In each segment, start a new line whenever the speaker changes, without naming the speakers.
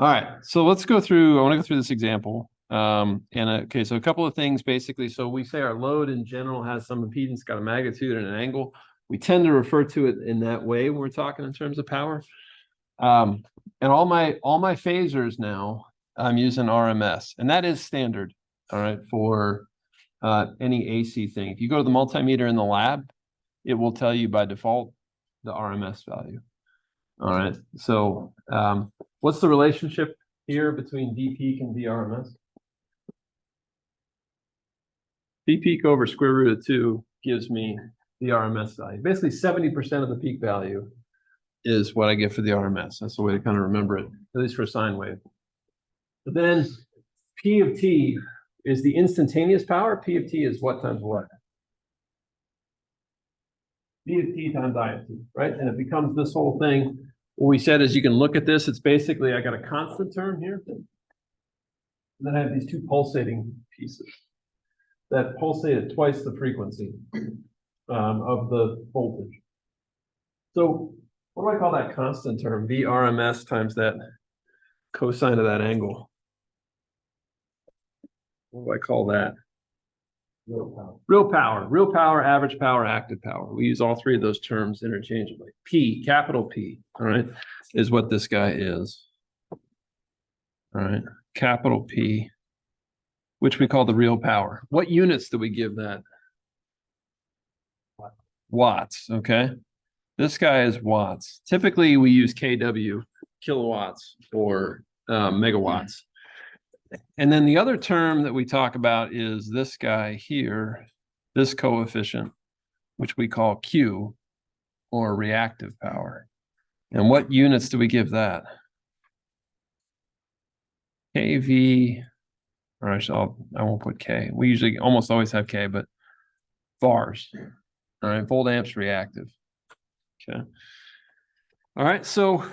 All right, so let's go through, I want to go through this example. Okay, so a couple of things basically. So we say our load in general has some impedance, got a magnitude and an angle. We tend to refer to it in that way when we're talking in terms of power. And all my phasors now, I'm using RMS, and that is standard, all right, for any AC thing. If you go to the multimeter in the lab, it will tell you by default the RMS value. All right, so what's the relationship here between D peak and D RMS? D peak over square root of 2 gives me the RMS value. Basically, 70% of the peak value is what I get for the RMS. That's the way to kind of remember it, at least for a sine wave. But then P of T is the instantaneous power. P of T is what times what? P of T times I of T, right? And it becomes this whole thing. What we said is you can look at this. It's basically, I got a constant term here. And then I have these two pulsating pieces that pulsate at twice the frequency of the voltage. So what do I call that constant term? V RMS times that cosine of that angle. What do I call that? Real power, average power, active power. We use all three of those terms interchangeably. P, capital P, all right, is what this guy is. All right, capital P, which we call the real power. What units do we give that? Watts, okay? This guy is watts. Typically, we use kW, kilowatts, or megawatts. And then the other term that we talk about is this guy here, this coefficient, which we call Q, or reactive power. And what units do we give that? kV, or I won't put K. We usually almost always have K, but VARs. All right, volt amps reactive. Okay. All right, so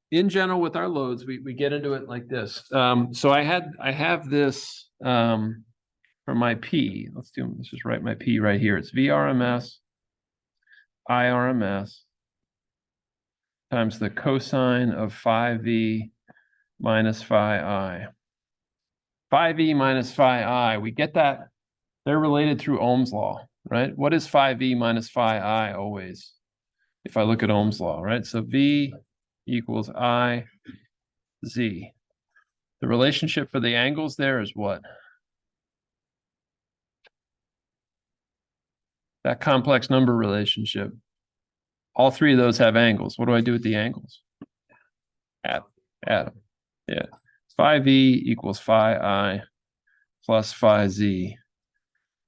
in general with our loads, we get into it like this. So I have this for my P. Let's just write my P right here. It's VRMS, IRMS times the cosine of phi V minus phi I. Phi V minus phi I, we get that. They're related through Ohm's law, right? What is phi V minus phi I always? If I look at Ohm's law, right? So V equals I Z. The relationship for the angles there is what? That complex number relationship. All three of those have angles. What do I do with the angles? Add them. Yeah. Phi V equals phi I plus phi Z.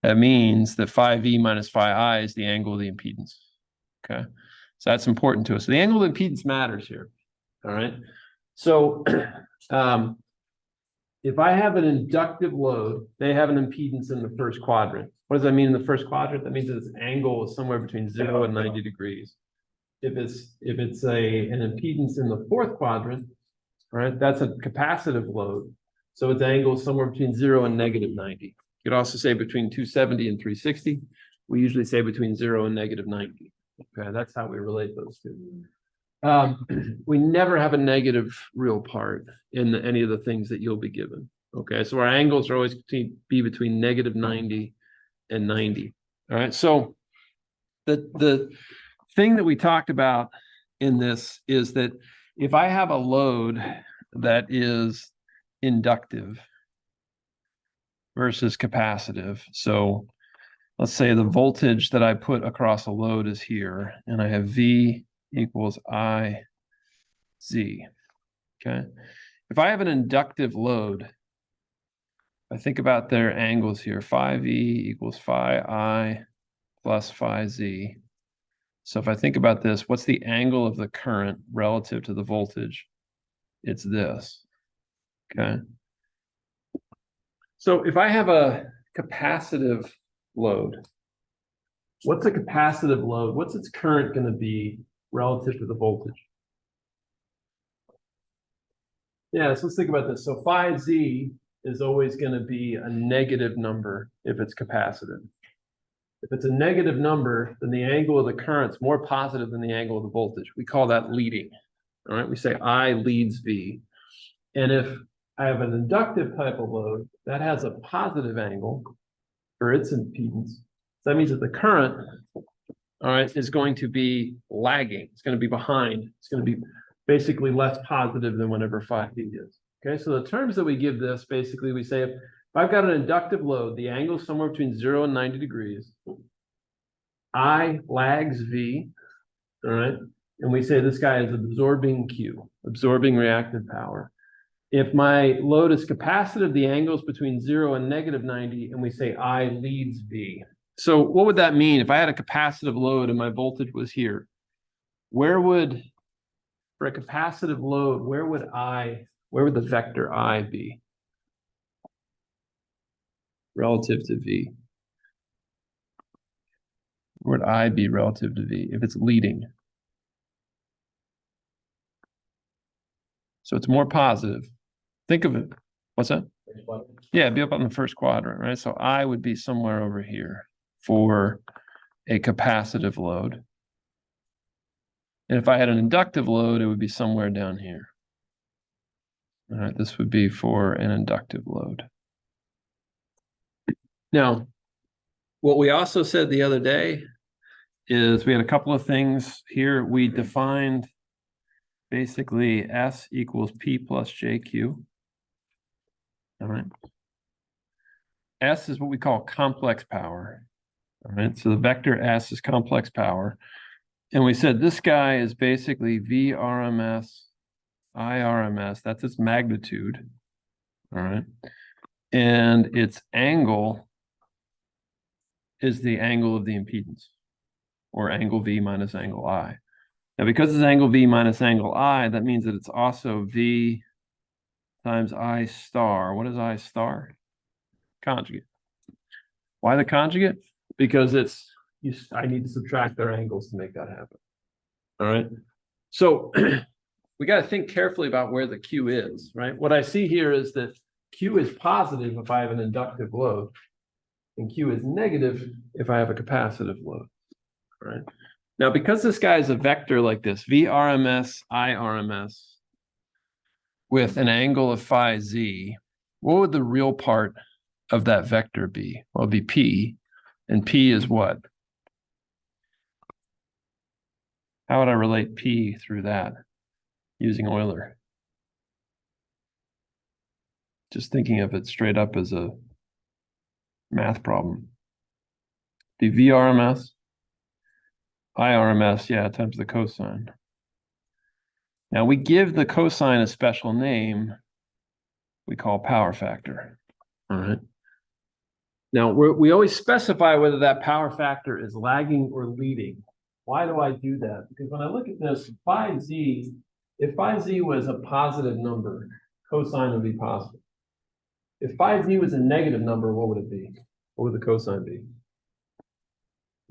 That means that phi V minus phi I is the angle of the impedance. Okay. So that's important to us. So the angle of impedance matters here. All right. So if I have an inductive load, they have an impedance in the first quadrant. What does that mean in the first quadrant? That means that its angle is somewhere between 0 and 90 degrees. If it's an impedance in the fourth quadrant, all right, that's a capacitive load. So its angle is somewhere between 0 and negative 90. You could also say between 270 and 360. We usually say between 0 and negative 90. Okay, that's how we relate those two. We never have a negative real part in any of the things that you'll be given. Okay, so our angles are always be between negative 90 and 90. All right, so the thing that we talked about in this is that if I have a load that is inductive versus capacitive, so let's say the voltage that I put across a load is here, and I have V equals I Z. Okay. If I have an inductive load, I think about their angles here. Phi V equals phi I plus phi Z. So if I think about this, what's the angle of the current relative to the voltage? It's this. Okay. So if I have a capacitive load, what's a capacitive load? What's its current going to be relative to the voltage? Yeah, so let's think about this. So phi Z is always going to be a negative number if it's capacitive. If it's a negative number, then the angle of the current's more positive than the angle of the voltage. We call that leading. All right, we say I leads V. And if I have an inductive type of load that has a positive angle for its impedance, so that means that the current, all right, is going to be lagging. It's going to be behind. It's going to be basically less positive than whenever 5V is. Okay, so the terms that we give this, basically we say if I've got an inductive load, the angle is somewhere between 0 and 90 degrees. I lags V, all right? And we say this guy is absorbing Q, absorbing reactive power. If my load is capacitive, the angle is between 0 and -90, and we say I leads V. So what would that mean? If I had a capacitive load and my voltage was here, where would, for a capacitive load, where would the vector I be relative to V? Where would I be relative to V if it's leading? So it's more positive. Think of it. What's that? Yeah, it'd be up on the first quadrant, right? So I would be somewhere over here for a capacitive load. And if I had an inductive load, it would be somewhere down here. All right, this would be for an inductive load. Now, what we also said the other day is we had a couple of things here. We defined basically S equals P plus JQ. All right. S is what we call complex power. All right. So the vector S is complex power. And we said this guy is basically V RMS, I RMS. That's its magnitude. All right. And its angle is the angle of the impedance, or angle V minus angle I. Now, because it's angle V minus angle I, that means that it's also V times I star. What is I star? Conjugate. Why the conjugate? Because I need to subtract their angles to make that happen. All right. So we got to think carefully about where the Q is, right? What I see here is that Q is positive if I have an inductive load, and Q is negative if I have a capacitive load, right? Now, because this guy is a vector like this, V RMS, I RMS, with an angle of phi z, what would the real part of that vector be? Well, it'd be P, and P is what? How would I relate P through that using Euler? Just thinking of it straight up as a math problem. The VRMS, IRMS, yeah, times the cosine. Now we give the cosine a special name we call power factor. All right. Now we always specify whether that power factor is lagging or leading. Why do I do that? Because when I look at this, phi z, if phi z was a positive number, cosine would be positive. If phi z was a negative number, what would it be? What would the cosine be?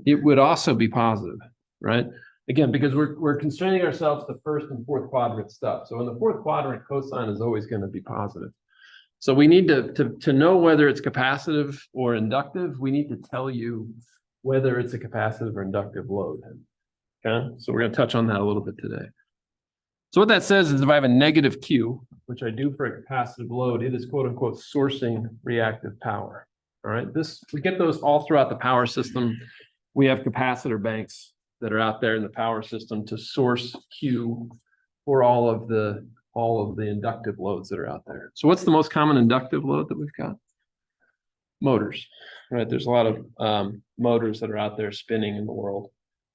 It would also be positive, right? Again, because we're constraining ourselves to first and fourth quadrant stuff. So in the fourth quadrant, cosine is always going to be positive. So we need to know whether it's capacitive or inductive. We need to tell you whether it's a capacitive or inductive load. Okay, so we're going to touch on that a little bit today. So what that says is if I have a negative Q, which I do for a capacitive load, it is quote unquote sourcing reactive power. All right, we get those all throughout the power system. We have capacitor banks that are out there in the power system to source Q for all of the inductive loads that are out there. So what's the most common inductive load that we've got? Motors, right? There's a lot of motors that are out there spinning in the world,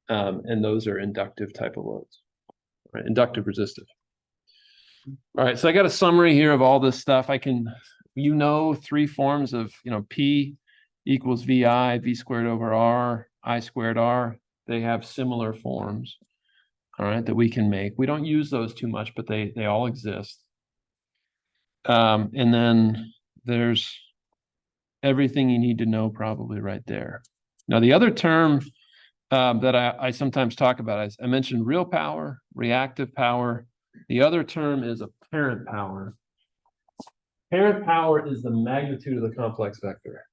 and those are inductive type of loads, right? Inductive resistive. All right, so I got a summary here of all this stuff. Three forms of, P equals VI, V squared over R, I squared R. They have similar forms, all right, that we can make. We don't use those too much, but they all exist. And then there's everything you need to know probably right there. Now, the other term that I sometimes talk about, I mentioned real power, reactive power. The other term is apparent power. Apparent power is the magnitude of the complex vector.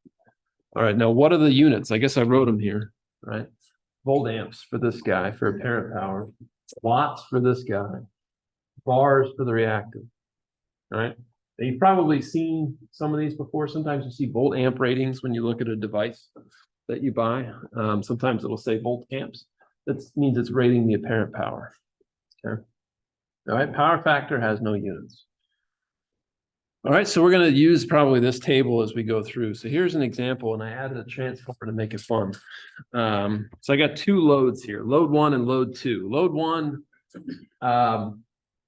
All right, now what are the units? I guess I wrote them here, right? Volt amps for this guy for apparent power, watts for this guy, bars for the reactive. right? And you've probably seen some of these before. Sometimes you see volt amp ratings when you look at a device that you buy. Sometimes it'll say volt amps. That means it's rating the apparent power. Okay. All right, power factor has no units. All right, so we're going to use probably this table as we go through. So here's an example, and I added a transformer to make it fun. So I got two loads here, load 1 and load 2. Load 1,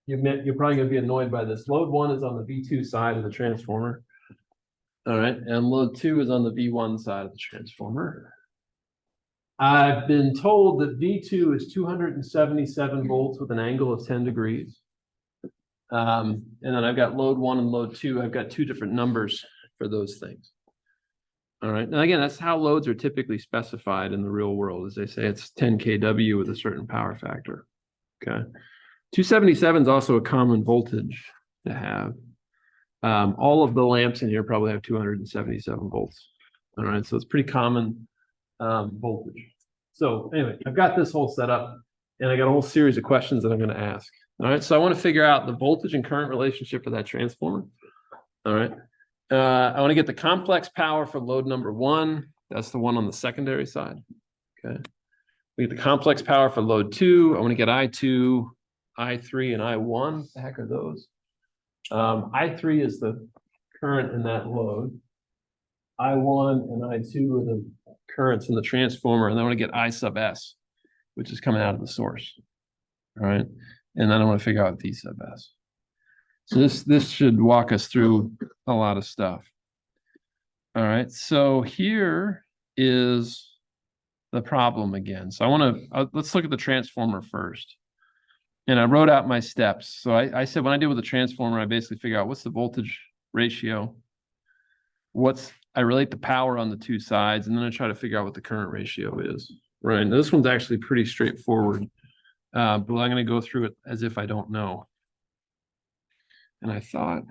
you're probably going to be annoyed by this. Load 1 is on the V2 side of the transformer. All right, and load 2 is on the V1 side of the transformer. I've been told that V2 is 277 volts with an angle of 10 degrees. And then I've got load 1 and load 2. I've got two different numbers for those things. All right. And again, that's how loads are typically specified in the real world. As they say, it's 10 kW with a certain power factor. Okay. 277 is also a common voltage to have. All of the lamps in here probably have 277 volts. All right. So it's pretty common voltage. So anyway, I've got this whole setup, and I got a whole series of questions that I'm going to ask. All right, so I want to figure out the voltage and current relationship for that transformer. All right, I want to get the complex power for load number 1. That's the one on the secondary side. Okay, we get the complex power for load 2. I want to get I2, I3, and I1. What the heck are those? I3 is the current in that load. I1 and I2 are the currents in the transformer, and I want to get I sub S, which is coming out of the source. All right. And then I want to figure out V sub S. So this should walk us through a lot of stuff. All right, so here is the problem again. So I want to, let's look at the transformer first. And I wrote out my steps. So I said when I deal with a transformer, I basically figure out what's the voltage ratio, I relate the power on the two sides, and then I try to figure out what the current ratio is. Right, now this one's actually pretty straightforward. But I'm going to go through it as if I don't know. And I thought,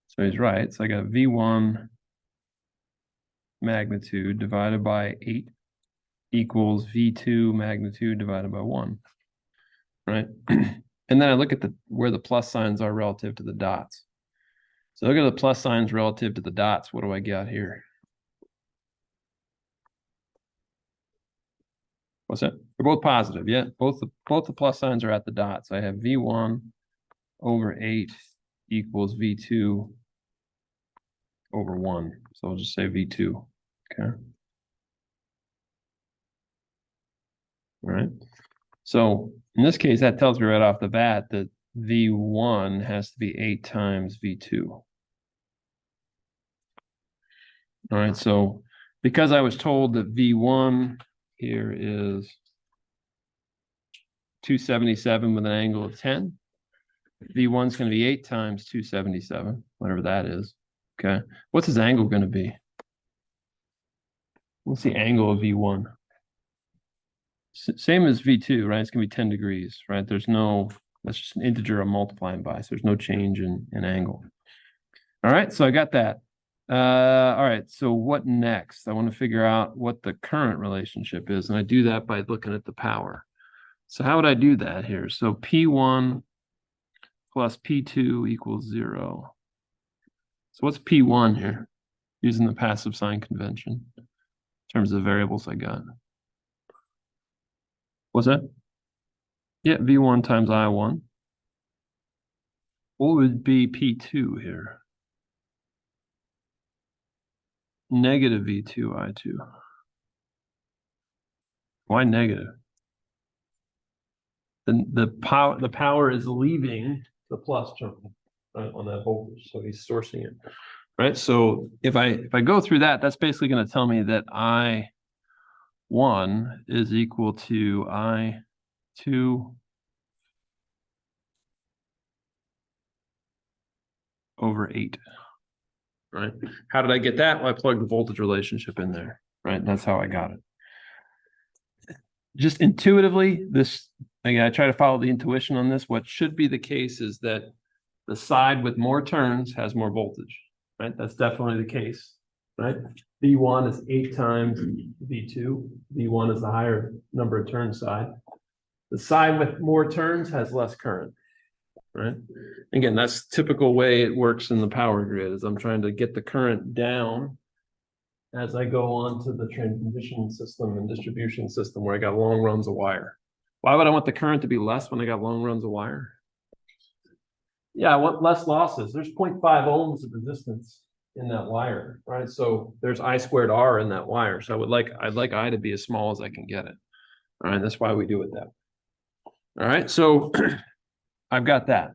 so he's right. So I got V1 magnitude divided by 8 equals V2 magnitude divided by 1. Right. And then I look at where the plus signs are relative to the dots. So look at the plus signs relative to the dots. What do I got here? What's that? They're both positive. Yeah, both the plus signs are at the dots. I have V1 over 8 equals V2 over 1. So I'll just say V2. Okay. All right. So in this case, that tells me right off the bat that V1 has to be 8 times V2. All right, so because I was told that V1 here is 277 with an angle of 10, V1 is going to be 8 times 277, whatever that is. Okay, what's his angle going to be? What's the angle of V1? Same as V2, right? It's going to be 10 degrees, right? That's just an integer I'm multiplying by, so there's no change in angle. All right, so I got that. All right, so what next? I want to figure out what the current relationship is, and I do that by looking at the power. So how would I do that here? So P1 plus P2 equals 0. So what's P1 here? Using the passive sign convention in terms of the variables I got. What's that? Yeah, V1 times I1. What would be P2 here? Negative V2 I2. Why negative? The power is leaving the plus terminal, right, on that voltage, so he's sourcing it, right? So if I go through that, that's basically going to tell me that I1 is equal to I2 over 8. Right? How did I get that? Well, I plugged the voltage relationship in there, right? That's how I got it. Just intuitively, again, I try to follow the intuition on this. What should be the case is that the side with more turns has more voltage, right? That's definitely the case. right? V1 is 8 times V2. V1 is the higher number of turn side. The side with more turns has less current, right? Again, that's typical way it works in the power grid is I'm trying to get the current down as I go on to the transmission system and distribution system where I got long runs of wire. Why would I want the current to be less when I got long runs of wire? Yeah, I want less losses. There's 0.5 ohms of resistance in that wire, right? So there's I squared R in that wire. So I'd like I to be as small as I can get it. All right, that's why we do it that way. All right, so I've got that.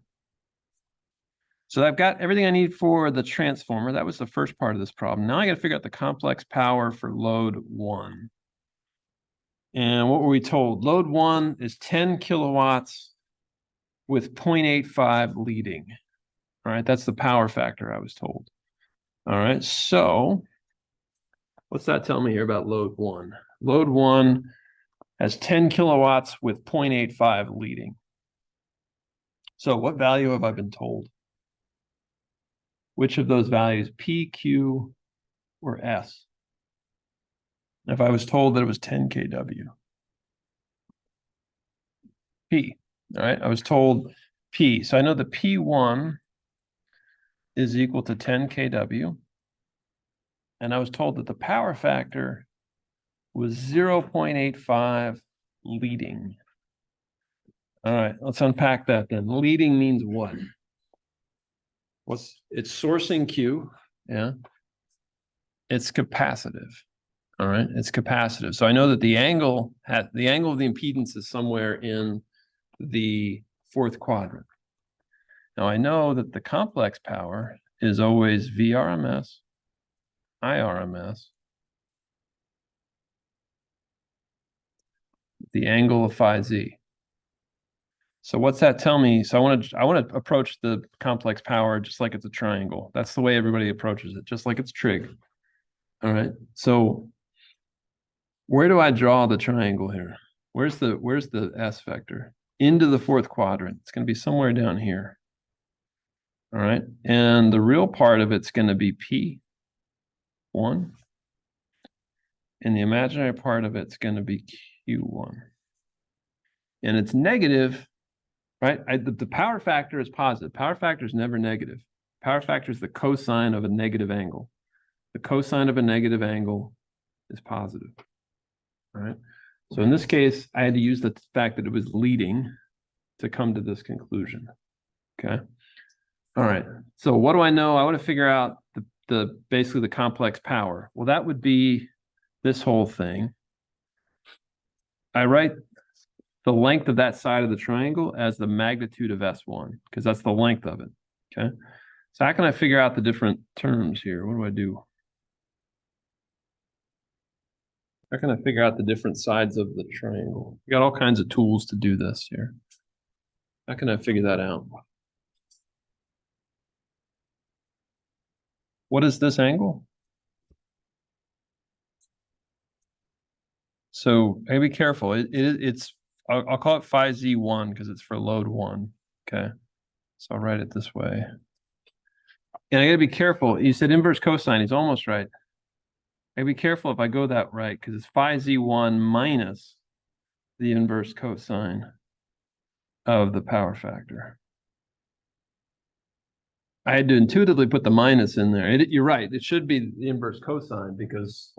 So I've got everything I need for the transformer. That was the first part of this problem. Now I got to figure out the complex power for load 1. And what were we told? Load 1 is 10 kilowatts with 0.85 leading. All right, that's the power factor I was told. All right, so what's that tell me here about load 1? Load 1 has 10 kilowatts with 0.85 leading. So what value have I been told? Which of those values, P, Q, or S? If I was told that it was 10 kW. P, all right, I was told P. So I know the P1 is equal to 10 kW. And I was told that the power factor was 0.85 leading. All right, let's unpack that then. Leading means what? It's sourcing Q, yeah. It's capacitive. All right, it's capacitive. So I know that the angle of the impedance is somewhere in the fourth quadrant. Now I know that the complex power is always VRMS, IRMS, the angle of phi z. So what's that tell me? So I want to approach the complex power just like it's a triangle. That's the way everybody approaches it, just like it's trig. All right. So where do I draw the triangle here? Where's the S vector? Into the fourth quadrant. It's going to be somewhere down here. All right. And the real part of it's going to be P1. And the imaginary part of it's going to be Q1. And it's negative, right? The power factor is positive. Power factor is never negative. Power factor is the cosine of a negative angle. The cosine of a negative angle is positive. All right. So in this case, I had to use the fact that it was leading to come to this conclusion. Okay. All right. So what do I know? I want to figure out the basically the complex power. Well, that would be this whole thing. I write the length of that side of the triangle as the magnitude of S1, because that's the length of it. Okay. So how can I figure out the different terms here? What do I do? How can I figure out the different sides of the triangle? You got all kinds of tools to do this here. How can I figure that out? What is this angle? So be careful. I'll call it phi z1 because it's for load 1. Okay. So I'll write it this way. And I gotta be careful. You said inverse cosine. He's almost right. I gotta be careful if I go that right because it's phi z1 minus the inverse cosine of the power factor. I had to intuitively put the minus in there. You're right. It should be the inverse cosine because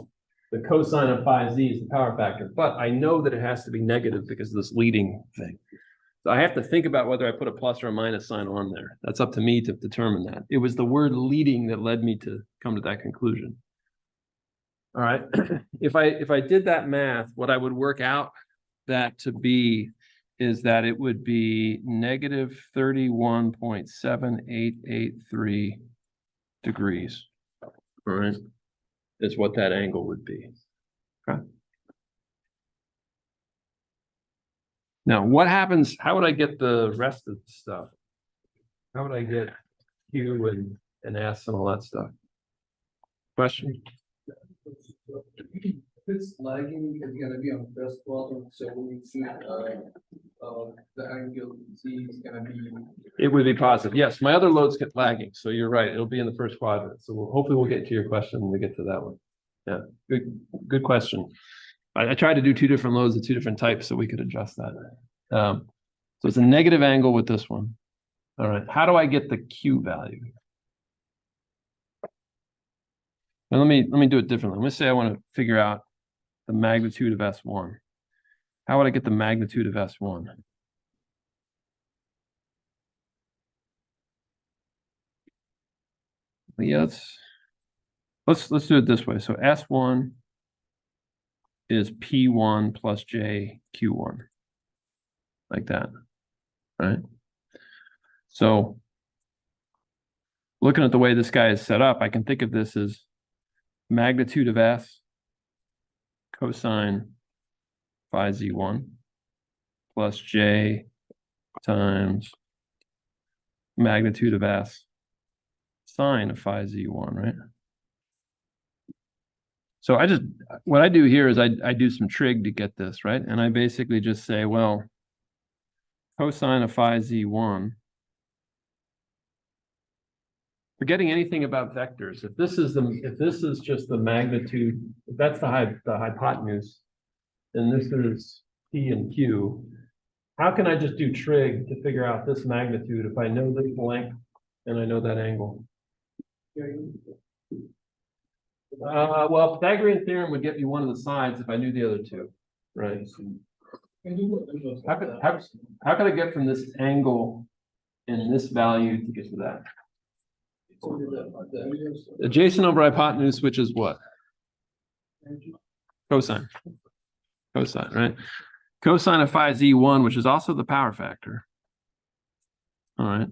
the cosine of phi z is the power factor. But I know that it has to be negative because of this leading thing. So I have to think about whether I put a plus or a minus sign on there. That's up to me to determine that. It was the word leading that led me to come to that conclusion. All right. If I did that math, what I would work out that to be is that it would be negative 31.7883 degrees. All right. Is what that angle would be. Okay. Now, what happens? How would I get the rest of the stuff? How would I get Q and S and all that stuff? Question?
If it's lagging, it's gonna be on the first quadrant, so we need to the angle C is gonna be.
It would be positive. Yes, my other loads get lagging, so you're right. It'll be in the first quadrant. So hopefully we'll get to your question when we get to that one. Yeah, good question. I tried to do two different loads of two different types so we could adjust that. So it's a negative angle with this one. All right, how do I get the Q value? Now let me do it differently. Let me say I want to figure out the magnitude of S1. How would I get the magnitude of S1? Yeah, let's do it this way. So S1 is P1 plus J Q1, like that, right? So looking at the way this guy is set up, I can think of this as magnitude of S cosine phi Z1 plus J times magnitude of S sine of phi Z1, right? So what I do here is I do some trig to get this, right? And I basically just say, well, cosine of phi Z1, forgetting anything about vectors, if this is just the magnitude, if that's the hypotenuse, and this is P and Q, how can I just do trig to figure out this magnitude if I know this length and I know that angle? Well, Pythagorean theorem would get me one of the sides if I knew the other two, right? How could I get from this angle in this value to get to that? Adjacent over hypotenuse, which is what? Cosine. Cosine, right? Cosine of phi Z1, which is also the power factor, all right,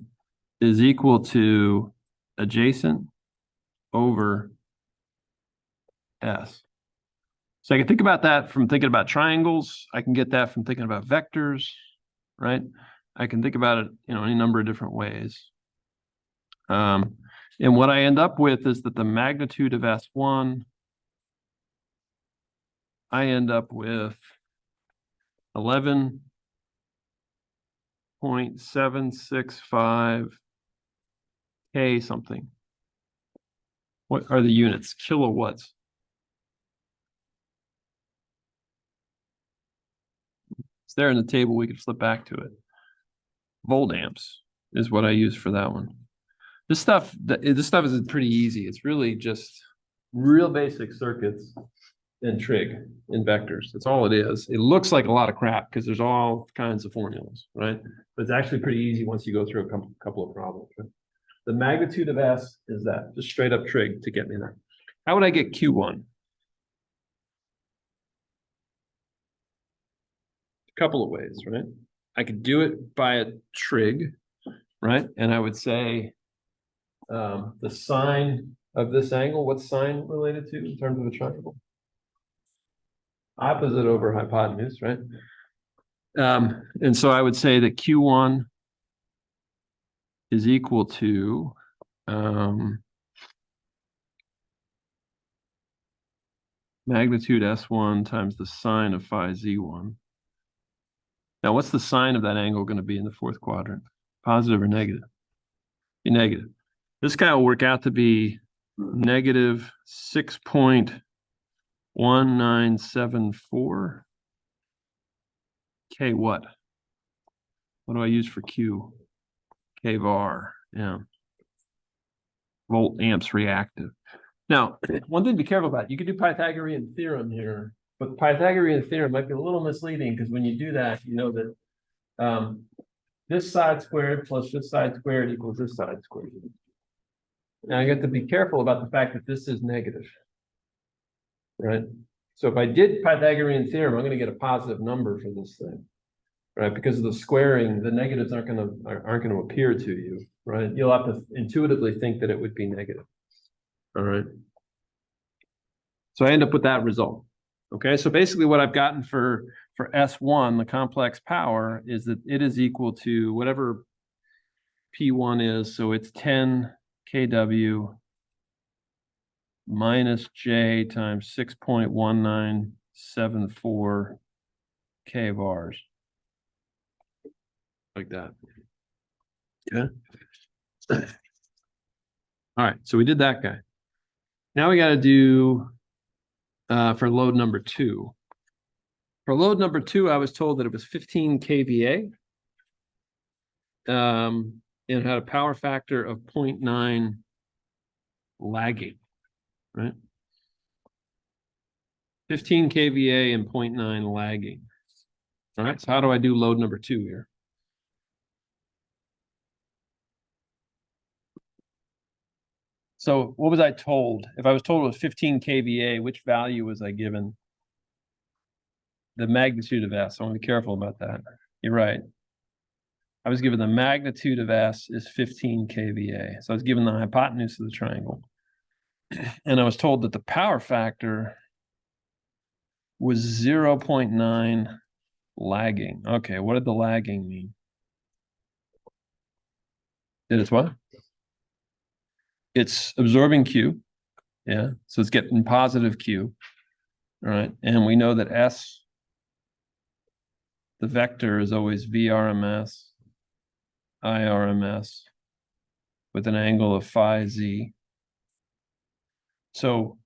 is equal to adjacent over S. So I can think about that from thinking about triangles. I can get that from thinking about vectors, right? I can think about it, any number of different ways. And what I end up with is that the magnitude of S1, I end up with 11.765 K something. What are the units? Kilowatts. It's there in the table. We could flip back to it. Volt amps is what I use for that one. This stuff is pretty easy. It's really just real basic circuits and trig in vectors. That's all it is. It looks like a lot of crap because there's all kinds of formulas, right? But it's actually pretty easy once you go through a couple of problems. Right? The magnitude of S is that, just straight up trig to get me there. How would I get Q1? A couple of ways, right? I could do it by a trig, right? And I would say the sine of this angle, what's sine related to in terms of a triangle? Opposite over hypotenuse, right? And so I would say that Q1 is equal to magnitude S1 times the sine of phi Z1. Now, what's the sine of that angle going to be in the fourth quadrant? Positive or negative? Be negative. This guy will work out to be negative 6.1974 K what? What do I use for Q? K var, yeah. Volt amps reactive. Now, one thing to be careful about, you could do Pythagorean theorem here, but Pythagorean theorem might be a little misleading because when you do that, you know that this side squared plus this side squared equals this side squared. Now I got to be careful about the fact that this is negative, right? So if I did Pythagorean theorem, I'm going to get a positive number for this thing, right? Because of the squaring, the negatives aren't going to appear to you, right? You'll have to intuitively think that it would be negative. All right. So I end up with that result. Okay, so basically what I've gotten for S1, the complex power, is that it is equal to whatever P1 is. So it's 10 kW minus J times 6.1974 kVars. like that. Okay. All right, so we did that guy. Now we got to do for load number 2. For load number 2, I was told that it was 15 kVA. And it had a power factor of 0.9 lagging, right? 15 kVA and 0.9 lagging. All right, so how do I do load number 2 here? So what was I told? If I was told it was 15 kVA, which value was I given? The magnitude of S. I want to be careful about that. You're right. I was given the magnitude of S is 15 kVA. So I was given the hypotenuse of the triangle. And I was told that the power factor was 0.9 lagging. Okay, what did the lagging mean? Did it's what? It's absorbing Q. Yeah, so it's getting positive Q. All right, and we know that S, the vector is always VRMS, IRMS, with an angle of phi Z. So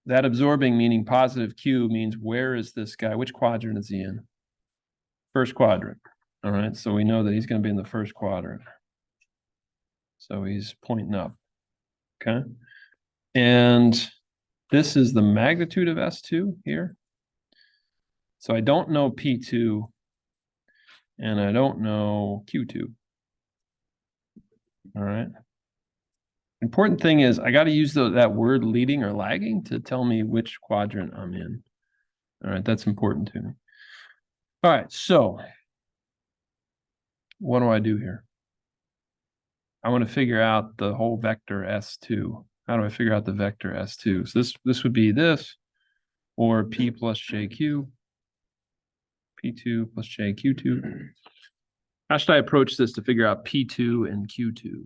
that absorbing meaning positive Q means where is this guy? Which quadrant is he in? First quadrant. All right, so we know that he's going to be in the first quadrant. So he's pointing up. Okay. And this is the magnitude of S2 here. So I don't know P2 and I don't know Q2. All right. Important thing is I got to use that word leading or lagging to tell me which quadrant I'm in. All right, that's important to me. All right, so what do I do here? I want to figure out the whole vector S2. How do I figure out the vector S2? So this would be this, or P plus JQ, P2 plus JQ2. How should I approach this to figure out P2 and Q2?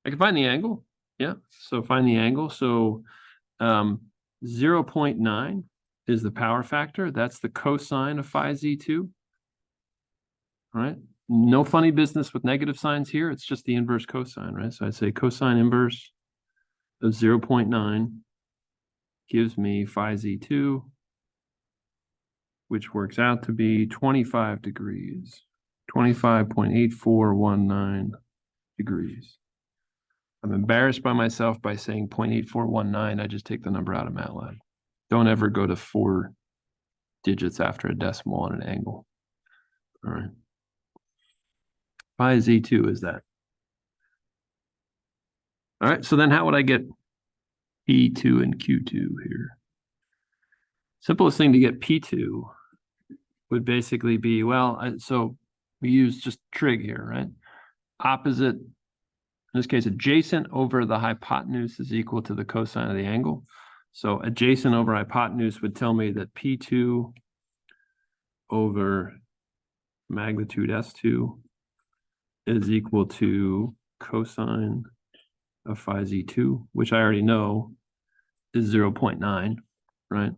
I can find the angle. Yeah, so find the angle. So 0.9 is the power factor. That's the cosine of phi Z2. All right. No funny business with negative signs here. It's just the inverse cosine, right? So I'd say cosine inverse of 0.9 gives me phi Z2, which works out to be 25 degrees, 25.8419 degrees. I'm embarrassed by myself by saying 0.8419. I just take the number out of MATLAB. Don't ever go to 4 digits after a decimal on an angle. All right. Phi Z2 is that. All right, so then how would I get P2 and Q2 here? Simplest thing to get P2 would basically be, well, so we use just trig here, right? Opposite, in this case, adjacent over the hypotenuse is equal to the cosine of the angle. So adjacent over hypotenuse would tell me that P2 over magnitude S2 is equal to cosine of phi Z2, which I already know is 0.9, right?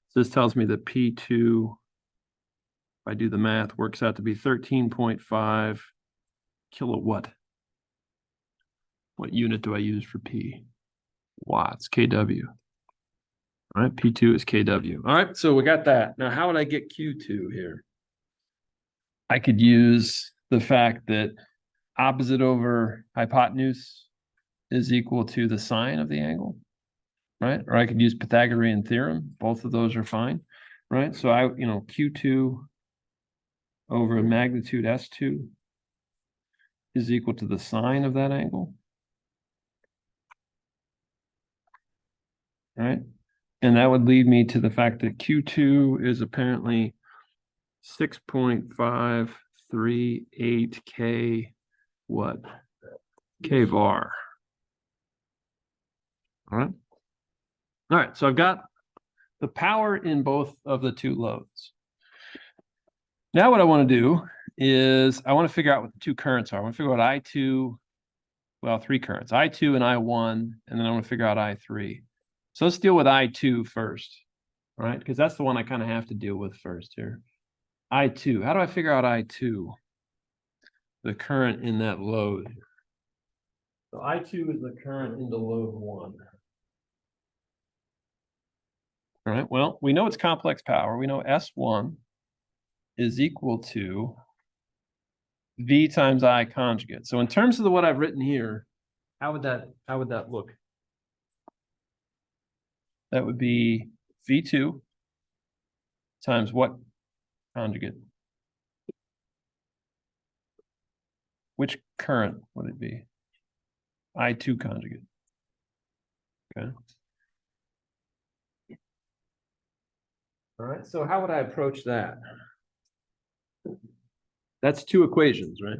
So this tells me that P2, if I do the math, works out to be 13.5 kilowatt. What unit do I use for P? Watts, kW. All right, P2 is kW. All right, so we got that. Now, how would I get Q2 here? I could use the fact that opposite over hypotenuse is equal to the sine of the angle, right? Or I could use Pythagorean theorem. Both of those are fine, right? So Q2 over magnitude S2 is equal to the sine of that angle. Right? And that would lead me to the fact that Q2 is apparently 6.538 K what? K var. All right. All right. So I've got the power in both of the two loads. Now what I want to do is I want to figure out what the two currents are. I want to figure out what I2 well, three currents, I2 and I1, and then I want to figure out I3. So let's deal with I2 first, all right? Because that's the one I kind of have to deal with first here. I2, how do I figure out I2? The current in that load. So I2 is the current in the load 1. All right, well, we know it's complex power. We know S1 is equal to V times I conjugate. So in terms of what I've written here, how would that look? That would be V2 times what conjugate? Which current would it be? I2 conjugate. Okay. All right, so how would I approach that? That's two equations, right?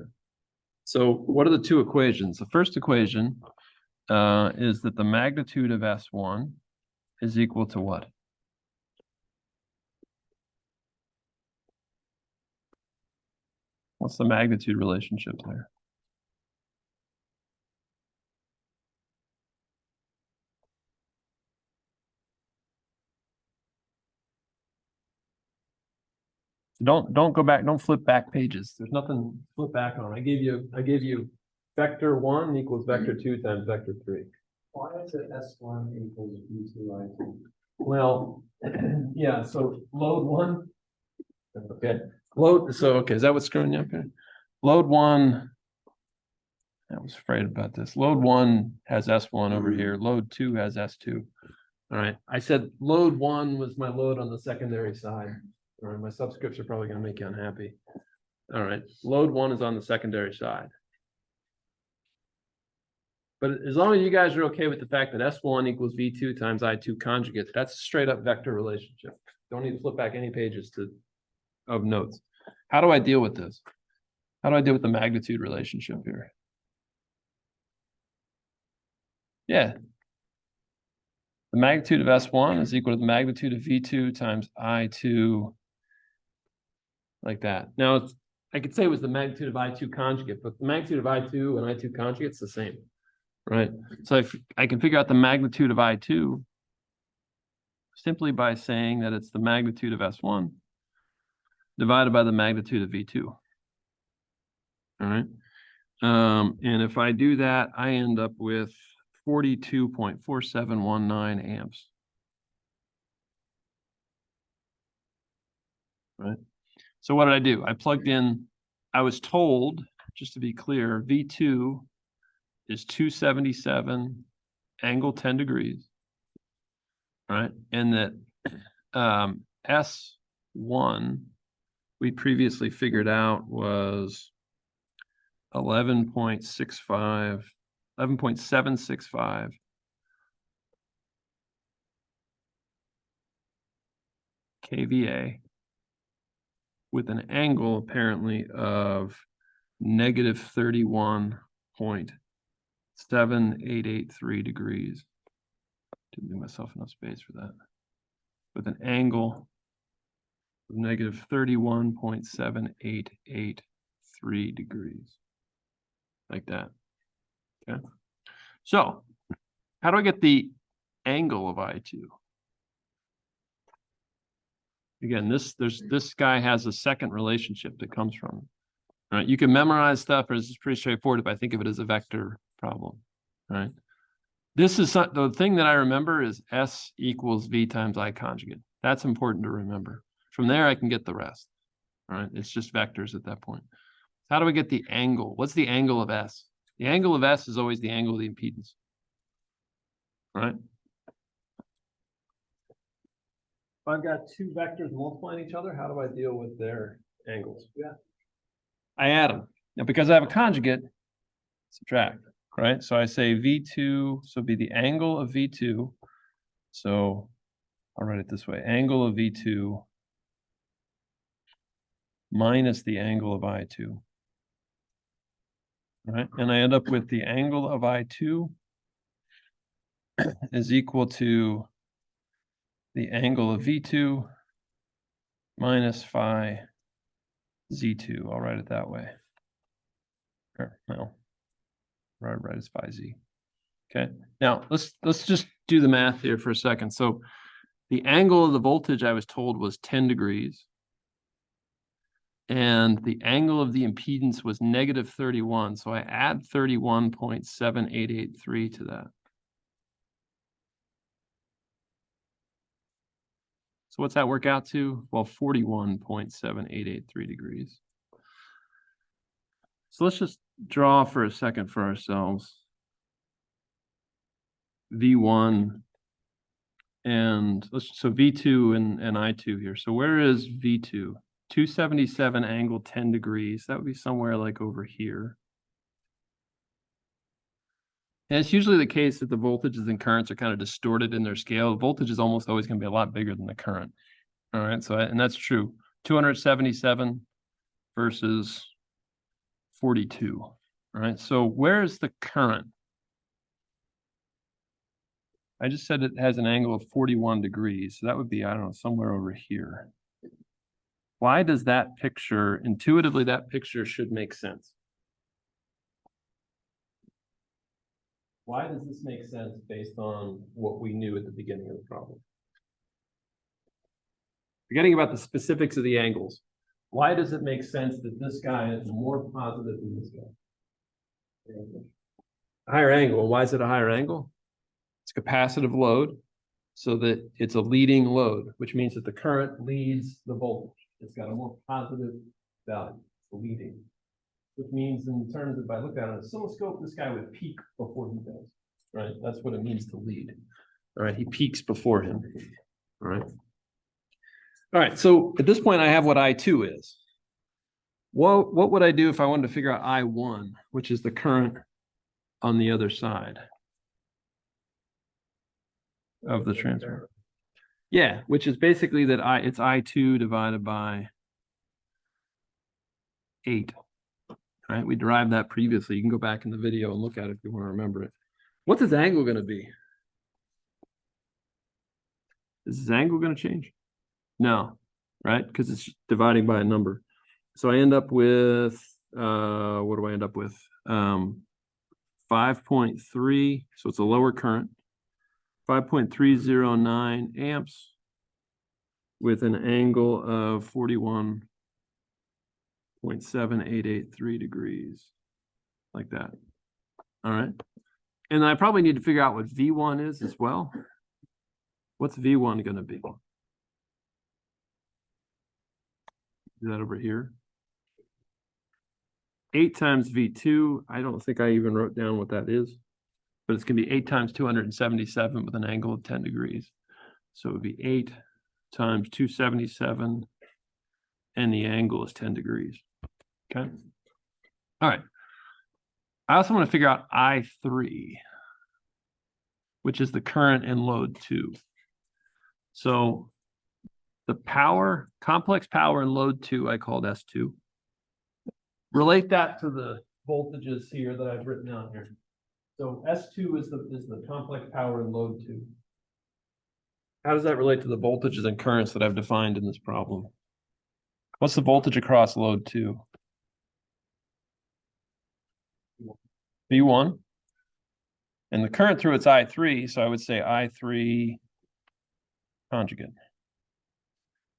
So what are the two equations? The first equation is that the magnitude of S1 is equal to what? What's the magnitude relationship there? Don't go back, don't flip back pages. There's nothing to flip back on. I gave you vector 1 equals vector 2 times vector 3.
Why is it S1 equals V2 I2?
Well, yeah, so load 1. Okay. Okay, is that what's screwing you up here? Load 1. I was afraid about this. Load 1 has S1 over here. Load 2 has S2. All right. I said load 1 was my load on the secondary side. All right, my subscripts are probably going to make you unhappy. All right, load 1 is on the secondary side. But as long as you guys are okay with the fact that S1 equals V2 times I2 conjugate, that's a straight up vector relationship. Don't need to flip back any pages of notes. How do I deal with this? How do I deal with the magnitude relationship here? Yeah. The magnitude of S1 is equal to the magnitude of V2 times I2, like that. Now, I could say it was the magnitude of I2 conjugate, but the magnitude of I2 and I2 conjugate is the same, right? So if I can figure out the magnitude of I2 simply by saying that it's the magnitude of S1 divided by the magnitude of V2. All right. And if I do that, I end up with 42.4719 amps. Right. So what did I do? I plugged in, I was told, just to be clear, V2 is 277 angle 10 degrees. Right. And that S1 we previously figured out was 11.765 kVA with an angle apparently of negative 31.7883 degrees. Didn't leave myself enough space for that. With an angle of negative 31.783 degrees. Like that. Okay. So how do I get the angle of I2? Again, this guy has a second relationship that comes from it. All right, you can memorize stuff, or it's pretty straightforward, but I think of it as a vector problem. Right. This is the thing that I remember is S equals V times I conjugate. That's important to remember. From there, I can get the rest. All right, it's just vectors at that point. How do we get the angle? What's the angle of S? The angle of S is always the angle of the impedance. All right. If I've got two vectors multiplying each other, how do I deal with their angles? Yeah. I add them. Now, because I have a conjugate, subtract, right? So I say V2, so it'd be the angle of V2. So I'll write it this way, angle of V2 minus the angle of I2. All right, and I end up with the angle of I2 is equal to the angle of V2 minus phi Z2. I'll write it that way. Or, no. right is phi z. Okay, now let's just do the math here for a second. So the angle of the voltage I was told was 10 degrees. And the angle of the impedance was negative 31. So I add 31.7883 to that. So what's that work out to? Well, 41.7883 degrees. So let's just draw for a second for ourselves V1 and so V2 and I2 here. So where is V2? 277 angle 10 degrees. That would be somewhere like over here. And it's usually the case that the voltages and currents are kind of distorted in their scale. The voltage is almost always going to be a lot bigger than the current. All right, so and that's true. 277 versus 42. All right, so where's the current? I just said it has an angle of 41 degrees. So that would be, I don't know, somewhere over here. Why does that picture, intuitively, that picture should make sense? Why does this make sense based on what we knew at the beginning of the problem? Forgetting about the specifics of the angles, why does it make sense that this guy is more positive than this guy? Higher angle. Why is it a higher angle? It's capacitive load, so that it's a leading load, which means that the current leads the voltage. It's got a more positive value, leading. Which means in terms of, if I look at an oscilloscope, this guy would peak before he does, right? That's what it means to lead. All right, he peaks before him. All right. All right, so at this point, I have what I2 is. Well, what would I do if I wanted to figure out I1, which is the current on the other side of the transformer? Yeah, which is basically that it's I2 divided by 8. Right, we derived that previously. You can go back in the video and look at it if you want to remember it. What's his angle going to be? Is his angle going to change? No, right? Because it's dividing by a number. So I end up with, what do I end up with? 5.3, so it's a lower current. 5.309 amps with an angle of 41.7883 degrees, like that. All right. And I probably need to figure out what V1 is as well. What's V1 going to be? Is that over here? 8 times V2. I don't think I even wrote down what that is, but it's going to be 8 times 277 with an angle of 10 degrees. So it would be 8 times 277, and the angle is 10 degrees. Okay. All right. I also want to figure out I3, which is the current in load 2. So the power, complex power in load 2, I called S2. Relate that to the voltages here that I've written down here. So S2 is the complex power in load 2. How does that relate to the voltages and currents that I've defined in this problem? What's the voltage across load 2? V1. And the current through it's I3, so I would say I3 conjugate.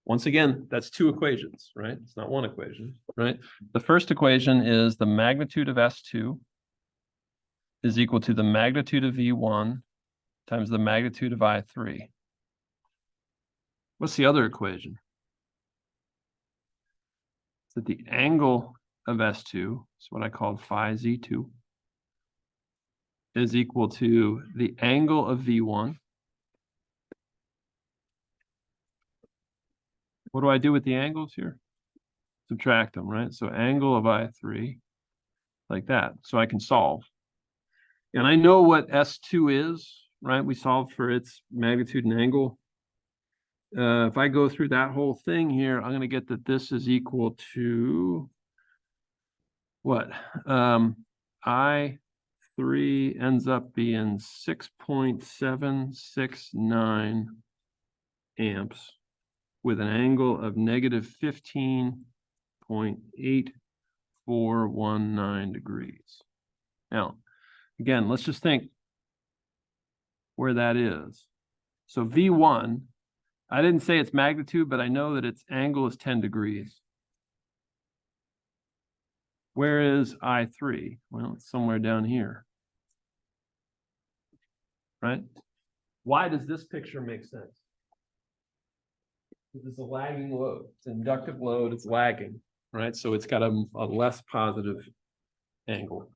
Once again, that's 2 equations, right? It's not 1 equation, right? The first equation is the magnitude of S2 is equal to the magnitude of V1 times the magnitude of I3. What's the other equation? So the angle of S2, is what I called phi Z2, is equal to the angle of V1. What do I do with the angles here? Subtract them, right? So angle of I3, like that. So I can solve. And I know what S2 is, right? We solved for its magnitude and angle. If I go through that whole thing here, I'm going to get that this is equal to what? I3 ends up being 6.769 amps with an angle of negative 15.8419 degrees. Now, again, let's just think where that is. So V1, I didn't say its magnitude, but I know that its angle is 10 degrees. Where is I3? Well, it's somewhere down here. Right? Why does this picture make sense? This is a lagging load. It's an inductive load. It's lagging, right? So it's got a less positive angle.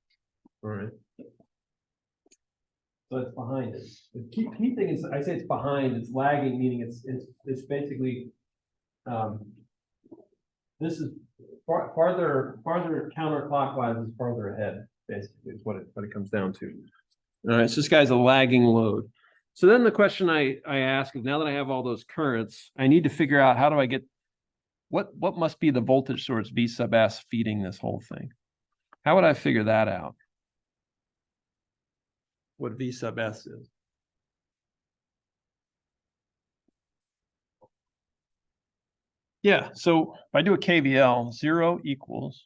All right. So it's behind it. The key thing is, I say it's behind. It's lagging, meaning it's basically this is farther counterclockwise is farther ahead. Basically, is what it comes down to. All right. So this guy's a lagging load. So then the question I ask is, now that I have all those currents, I need to figure out, how do I get, what must be the voltage source V sub S feeding this whole thing? How would I figure that out? What V sub S is? Yeah, so if I do a KVL, 0 equals,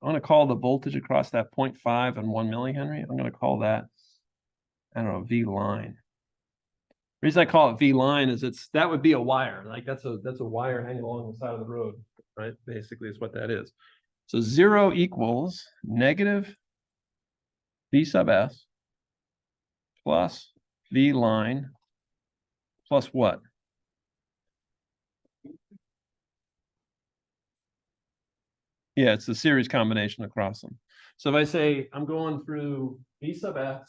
I'm going to call the voltage across that 0.5 and 1 millihenry. I'm going to call that, I don't know, V line. The reason I call it V line is that would be a wire. Like that's a wire hanging along the side of the road, right? Basically is what that is. So 0 equals negative V sub S plus V line plus what? Yeah, it's the series combination across them. So if I say I'm going through V sub S,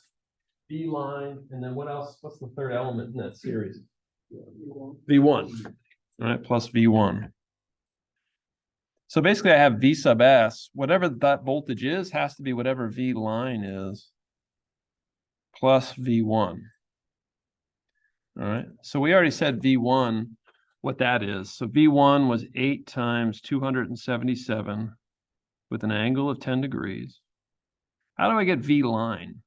V line, and then what else? What's the third element in that series? V1. All right, plus V1. So basically I have V sub S, whatever that voltage is, has to be whatever V line is, plus V1. All right, so we already said V1, what that is. So V1 was 8 times 277 with an angle of 10 degrees. How do I get V line?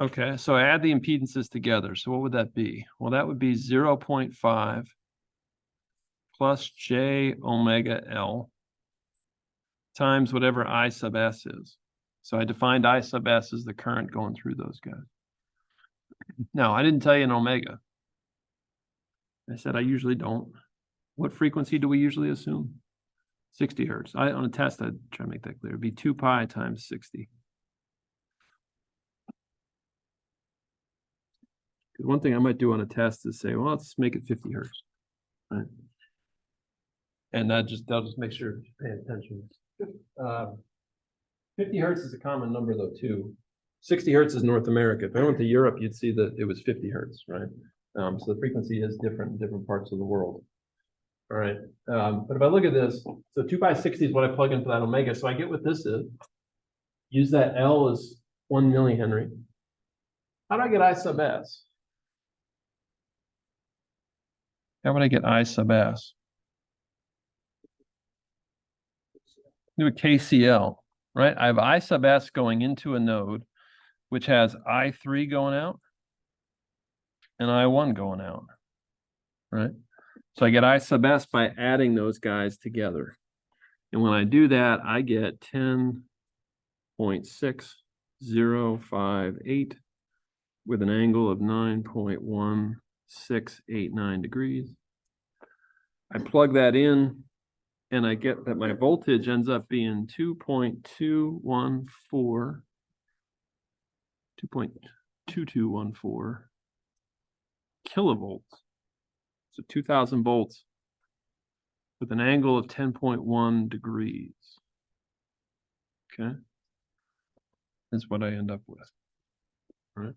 Okay, so I add the impedances together. So what would that be? Well, that would be 0.5 plus J omega L times whatever I sub S is. So I defined I sub S as the current going through those guys. Now, I didn't tell you an omega. I said I usually don't. What frequency do we usually assume? 60 hertz. On a test, I'd try to make that clear. It'd be 2 pi times 60. Because one thing I might do on a test is say, well, let's make it 50 hertz. Right? And that'll just make sure you pay attention. 50 hertz is a common number though too. 60 hertz is North America. If I went to Europe, you'd see that it was 50 hertz, right? So the frequency is different in different parts of the world. All right. But if I look at this, so 2 pi 60 is what I plug in for that omega. So I get what this is. Use that L as 1 millihenry. How do I get I sub S? How would I get I sub S? Do a KCL, right? I have I sub S going into a node, which has I3 going out and I1 going out, right? So I get I sub S by adding those guys together. And when I do that, I get 10.6058 with an angle of 9.1689 degrees. I plug that in and I get that my voltage ends up being 2.2214 kilovolts. So 2000 volts with an angle of 10.1 degrees. Okay. That's what I end up with. All right.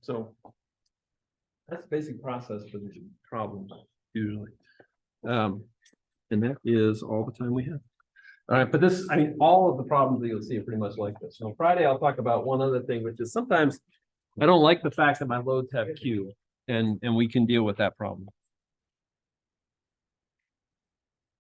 So that's the basic process for these problems usually. And that is all the time we have. All right, but this, I mean, all of the problems that you'll see are pretty much like this. So Friday, I'll talk about one other thing, which is sometimes I don't like the fact that my loads have Q, and we can deal with that problem.